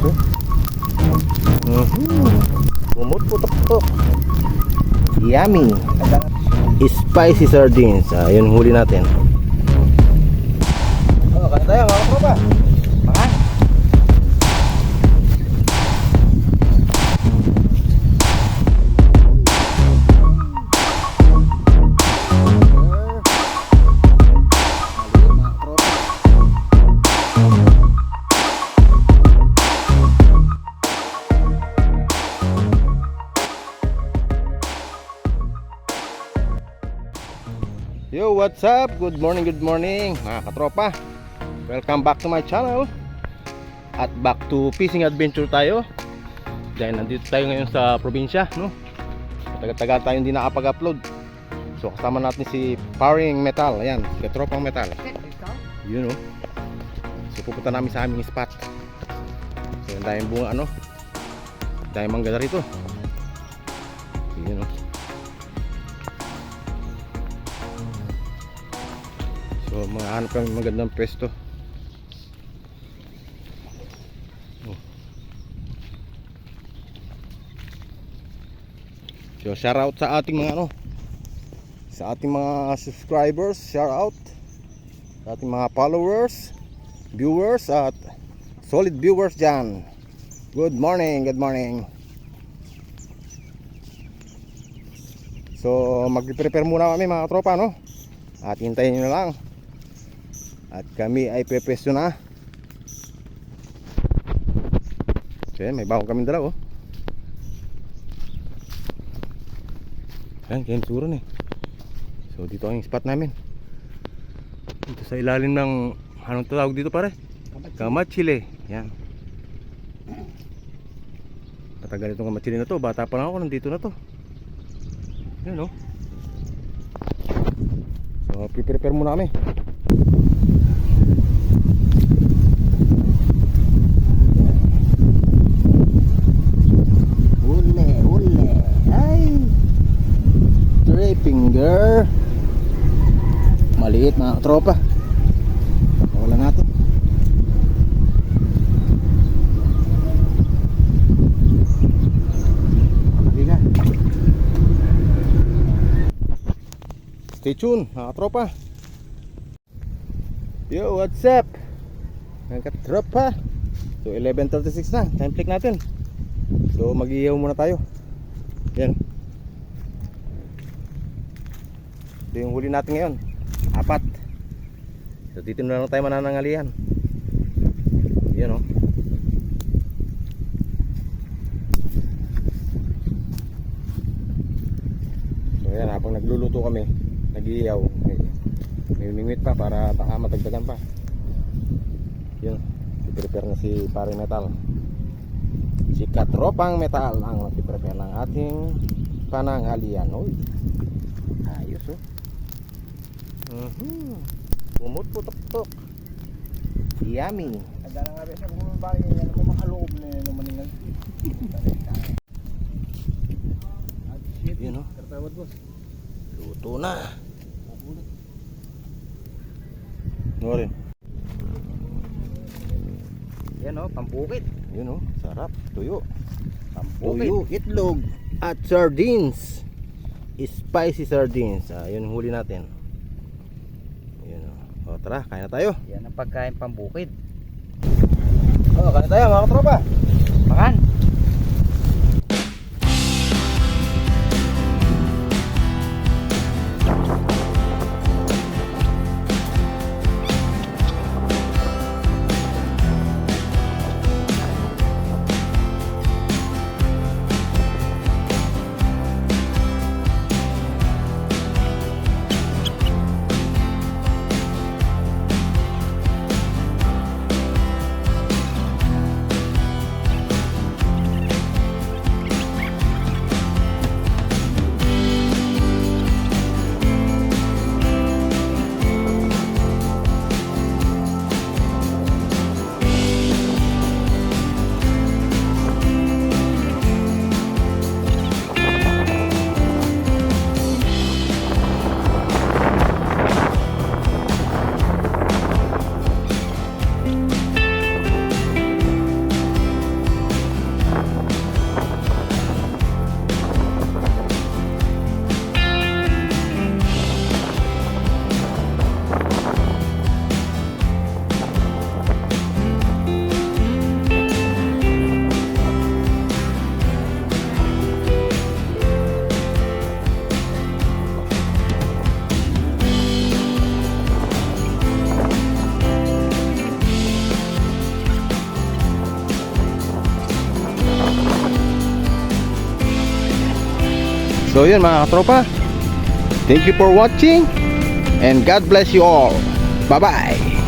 oh. Pumuputok-putok. Yummy. Spicy sardines. Yun huli natin. Oh, kaya tayo mga tropa. Makan. Yo, what's up? Good morning mga katropa. Welcome back to my channel. At back to fishing adventure tayo. Dahil nandito tayo ngayon sa probinsya, no? Tagal-tagal tayo hindi nakapag-upload. So kasama natin si Paring Metal. Ayan, si Katropang Metal. Yun, no? So pupunta namin sa aming spot. So yung dahil bunga, ano? Dahil mangga rito. Yun, no? So hanap kami magandang pwesto. So shout out sa ating mga sa ating mga subscribers, shout out sa ating mga followers, viewers at solid viewers dyan. Good morning. So mag-prepare muna kami mga tropa, no? At hintayin nyo na lang. At kami ay pepesto na. So yan, may bawang kaming dala, oh. Yan, kaya suron eh. So dito ang spot namin. Dito sa ilalim ng, anong tawag dito pare? Kamachile. Yan. Matagal itong kamachile na to. Bata pa lang ako, nandito na to. Yan, oh. So prepare muna kami. Ule ay three finger. Maliit mga tropa. Wala natin. Stay tuned mga tropa. Yo, what's up mga tropa? So 11:36 na, time click natin. So mag-iihaw muna tayo. Yan. Ito yung huli natin ngayon, 4. So dito na lang tayo mananangalihan. Yan, oh. So yan, habang nagluluto kami, nag-iihaw, may minute pa para baka matagdagan pa. Yun, i-prepare na si Paring Metal. Si Katropang Metal ang mag-prepare ng ating panangalian. Oy, ayos, oh. Pumuputok-putok. Yummy. Ada na nga rin sa kung bakit yan kung makaloob na yun naman nga. Yun, oh. Kartawad boss. Luto na. Norin. Yan oh, pampukit. Yun, oh, sarap. Tuyo. Pampukit. Tuyo, itlog at sardines. Spicy sardines. Yun ang huli natin. Yun, oh. O tara, kain na tayo. Yan ang pagkain pampukit. O, kain na tayo mga katropa. Makan. So yun mga katropa, thank you for watching and God bless you all. Bye bye.